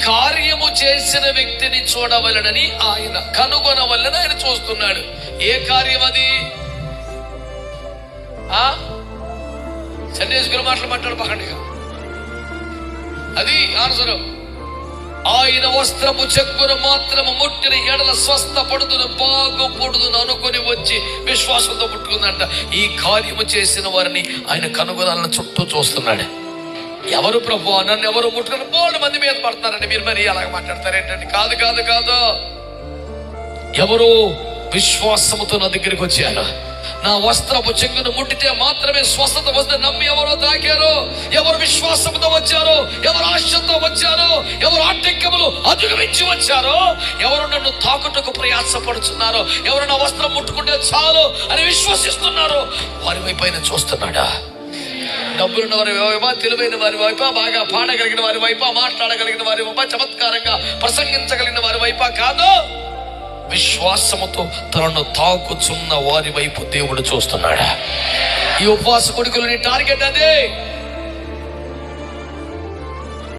కార్యము చేసిన వ్యక్తిని చూడవలనని ఆయన కనుగొనవలని ఆయన చూస్తున్నాడు. ఏ కార్యం అది? సన్యాసికుల మాటలు మాట్లాడపకండి. అది ఆన్సరు. ఆయన వస్త్రపు చెక్కును మాత్రము ముట్టిన ఎడల స్వస్థపడుదును, బాగుపడుదును అనుకొని వచ్చి విశ్వాసంతో పుట్టుకుందంట. ఈ కార్యము చేసిన వారిని ఆయన కనుగొనాలని చుట్టూ చూస్తున్నాడు. ఎవరు ప్రభు? నన్ను ఎవరు ముట్టుకుని 3 మంది మీద పడుతున్నారండి. మీరు మరి అలాగ మాట్లాడతారేంటండి? కాదు కాదు కాదు. ఎవరు విశ్వాసముతో నా దగ్గరికి వచ్చారు, నా వస్త్రపు చెంగును ముట్టితే మాత్రమే స్వస్థత వస్తే నమ్మి ఎవరో తాకారు, ఎవరు విశ్వాసంతో వచ్చారో, ఎవరు ఆశతో వచ్చారో, ఎవరు ఆటంకములు అధిగమించి వచ్చారో, ఎవరు నన్ను తాకుటకు ప్రయాసపడుతున్నారో, ఎవరు నా వస్త్రం ముట్టుకుంటే చాలు అని విశ్వసిస్తున్నారో వారి వైపు ఆయన చూస్తున్నాడా? డబ్బులున్న వారి వైపా, తెలివైన వారి వైపా, బాగా పాడగలిగిన వారి వైపా, మాట్లాడగలిగిన వారి వైపా, చమత్కారంగా ప్రసంగించగలిగిన వారి వైపా? కాదు, విశ్వాసముతో తనను తాకుచున్న వారి వైపు దేవుడు చూస్తున్నాడా? ఈ ఉపవాస కొడుకులు నీ టార్గెట్ అదే.